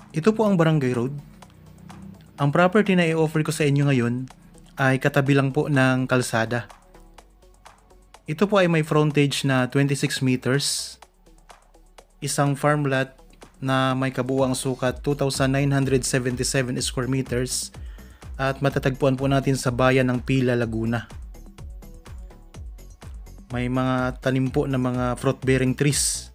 Ito po ang Barangay Road. Ang property na i-offer ko sa inyo ngayon ay katabi lang po ng kalsada. Ito po ay may frontage na 26 meters, isang farm lot na may kabuuang sukat 2,977 square meters at matatagpuan po natin sa bayan ng Pila, Laguna. May mga tanim po na mga fruit-bearing trees.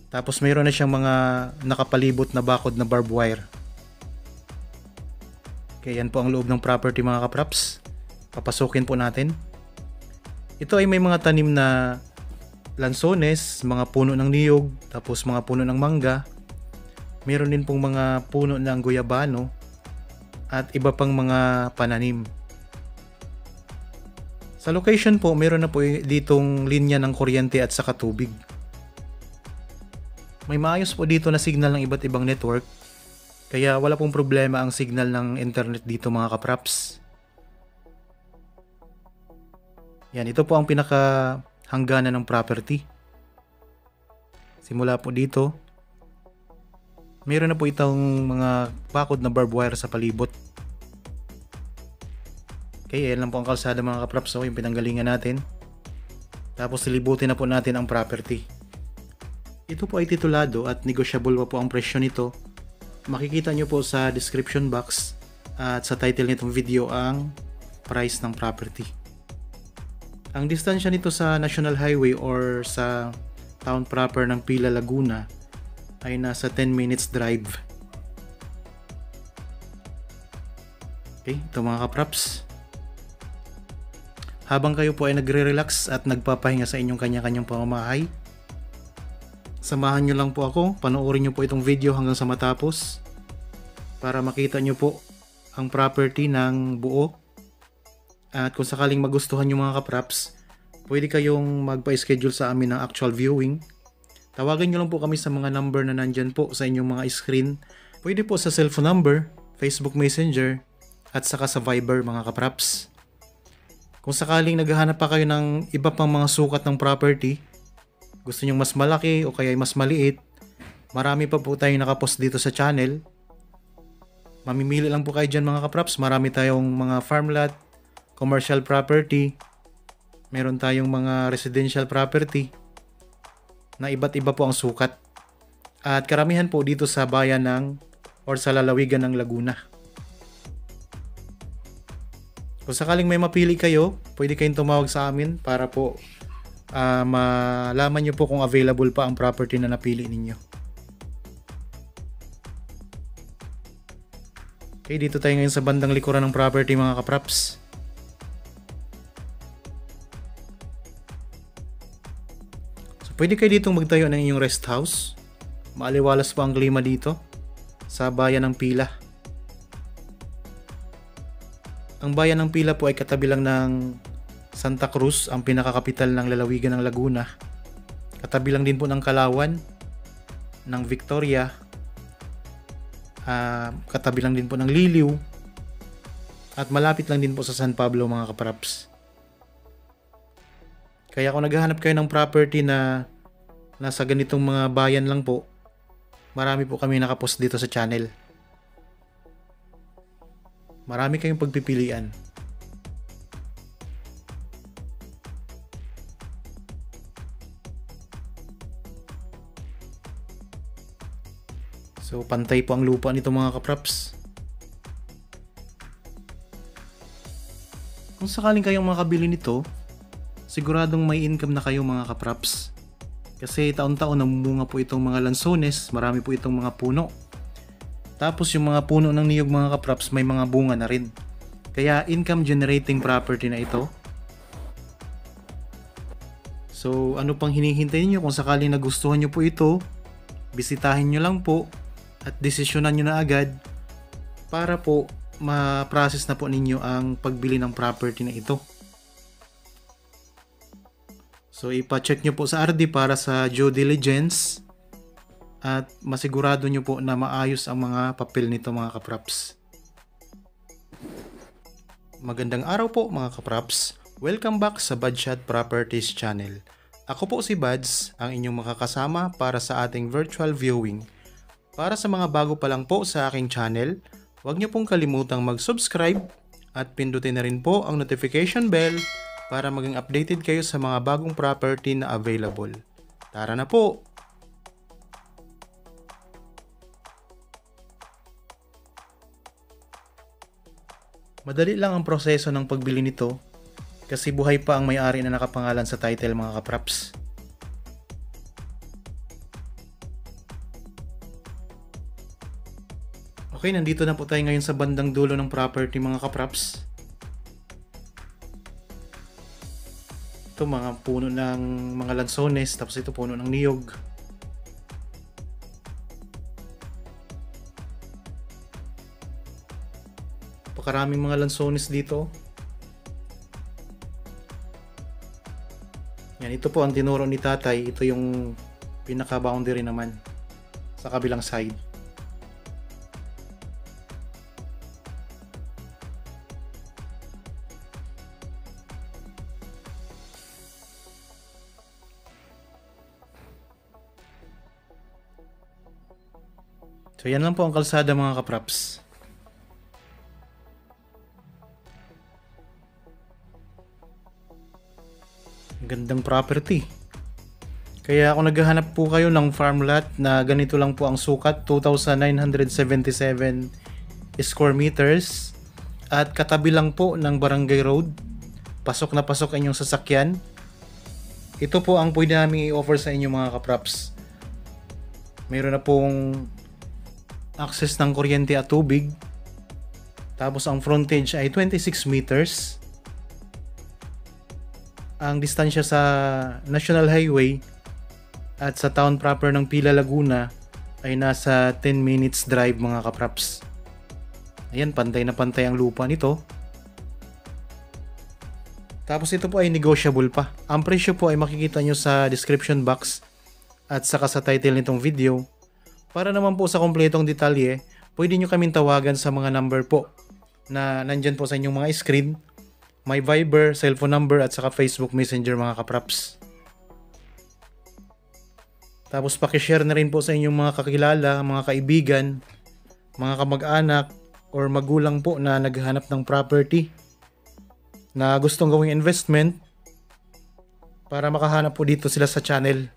Tapos mayroon na siyang mga nakapalibot na bakod na barbed wire. Kaya yan po ang loob ng property mga kapraps. Papasukin po natin. Ito ay may mga tanim na lansones, mga puno ng niyog, tapos mga puno ng mangga. Meron din pong mga puno ng guyabano at iba pang mga pananim. Sa location po, meron na po ditong linya ng kuryente at saka tubig. May maayos po dito na signal ng iba't ibang network, kaya wala pong problema ang signal ng internet dito mga kapraps. Yan, ito po ang pinaka hangganan ng property. Simula po dito, meron na po itong mga bakod na barbed wire sa palibot. Okay, yan lang po ang kalsada mga kapraps. So, yung pinanggalingan natin. Tapos silibutin na po natin ang property. Ito po ay titulado at negosyable pa po ang presyo nito. Makikita nyo po sa description box at sa title nitong video ang price ng property. Ang distansya nito sa National Highway or sa town proper ng Pila, Laguna ay nasa 10 minutes drive. Okay, ito mga kapraps. Habang kayo po ay nagre-relax at nagpapahinga sa inyong kanya-kanyang pamamahay, samahan nyo lang po ako, panoorin nyo po itong video hanggang sa matapos para makita nyo po ang property ng buo. At kung sakaling magustuhan nyo mga kapraps, pwede kayong magpa-schedule sa amin ng actual viewing. Tawagan nyo lang po kami sa mga number na nandyan po sa inyong mga screen. Pwede po sa cellphone number, Facebook Messenger, at saka sa Viber mga kapraps. Kung sakaling naghahanap pa kayo ng iba pang mga sukat ng property, gusto nyo mas malaki o kaya mas maliit, marami pa po tayong nakapost dito sa channel. Mamimili lang po kayo dyan mga kapraps. Marami tayong mga farm lot, commercial property, meron tayong mga residential property na iba't iba po ang sukat. At karamihan po dito sa bayan ng or sa lalawigan ng Laguna. Kung sakaling may mapili kayo, pwede kayong tumawag sa amin para po malaman nyo po kung available pa ang property na napili ninyo. Okay, dito tayo ngayon sa bandang likuran ng property mga kapraps. So, pwede kayo ditong magtayo ng inyong rest house. Maaliwalas po ang klima dito sa bayan ng Pila. Ang bayan ng Pila po ay katabi lang ng Santa Cruz, ang pinakakapital ng lalawigan ng Laguna. Katabi lang din po ng Kalawan, ng Victoria, katabi lang din po ng Liliw, at malapit lang din po sa San Pablo mga kapraps. Kaya kung naghahanap kayo ng property na nasa ganitong mga bayan lang po, marami po kami nakapost dito sa channel. Marami kayong pagpipilian. So, pantay po ang lupa nito mga kapraps. Kung sakaling kayong makabili nito, siguradong may income na kayo mga kapraps. Kasi taon-taon namumunga po itong mga lansones, marami po itong mga puno. Tapos yung mga puno ng niyog mga kapraps may mga bunga na rin. Kaya income generating property na ito. So ano pang hinihintay niyo? Kung sakaling nagustuhan niyo po ito, bisitahin niyo lang po at desisyonan niyo na agad para po ma-process na po ninyo ang pagbili ng property na ito. So ipa-check niyo po sa RD para sa due diligence. At masigurado nyo po na maayos ang mga papel nito mga kapraps. Magandang araw po mga kapraps. Welcome back sa Badshot Properties channel. Ako po si Bads, ang inyong makakasama para sa ating virtual viewing. Para sa mga bago pa lang po sa aking channel, huwag niyo pong kalimutang mag-subscribe at pindutin na rin po ang notification bell para maging updated kayo sa mga bagong property na available. Tara na po! Madali lang ang proseso ng pagbili nito kasi buhay pa ang may-ari na nakapangalan sa title mga kapraps. Okay, nandito na po tayo ngayon sa bandang dulo ng property mga kapraps. Ito mga puno ng mga lansones, tapos ito puno ng niyog. Pakaraming mga lansones dito. Yan, ito po ang tinuro ni tatay. Ito yung pinaka-boundary naman sa kabilang side. So yan lang po ang kalsada mga kapraps. Gandang property. Kaya kung naghahanap po kayo ng farm lot na ganito lang po ang sukat, 2,977 square meters at katabi lang po ng barangay road, pasok na pasok ang inyong sasakyan, ito po ang pwede namin i-offer sa inyo mga kapraps. Mayroon na pong access ng kuryente at tubig, tapos ang frontage ay 26 meters. Ang distansya sa National Highway at sa town proper ng Pila, Laguna ay nasa 10 minutes drive mga kapraps. Ayan, pantay na pantay ang lupa nito. Tapos ito po ay negotiable pa. Ang presyo po ay makikita nyo sa description box at saka sa title nitong video. Para naman po sa kompletong detalye, pwede nyo kaming tawagan sa mga number po na nandyan po sa inyong mga screen. May Viber, cellphone number at saka Facebook Messenger mga kapraps. Tapos pakishare na rin po sa inyong mga kakilala, mga kaibigan, mga kamag-anak or magulang po na naghahanap ng property na gustong gawing investment para makahanap po dito sila sa channel.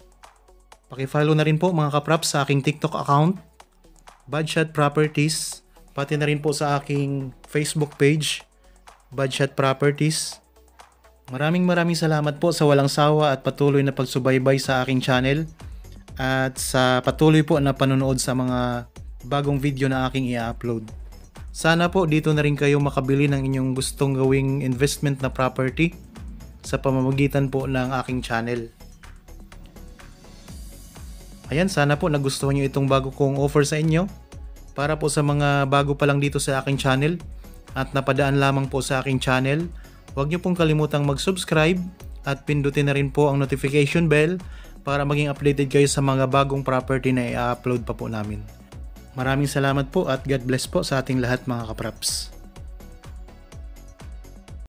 Paki-follow na rin po mga kapraps sa aking TikTok account, Badshot Properties, pati na rin po sa aking Facebook page, Badshot Properties. Maraming salamat po sa walang sawa at patuloy na pagsubaybay sa aking channel at sa patuloy po na panonood sa mga bagong video na aking i-upload. Sana po dito na rin kayo makabili ng inyong gustong gawing investment na property sa pamamagitan po ng aking channel. Ayan, sana po nagustuhan nyo itong bago kong offer sa inyo. Para po sa mga bago pa lang dito sa aking channel at napadaan lamang po sa aking channel, huwag nyo pong kalimutang mag-subscribe at pindutin na rin po ang notification bell para maging updated kayo sa mga bagong property na i-upload pa po namin. Maraming salamat po at God bless po sa ating lahat mga kapraps.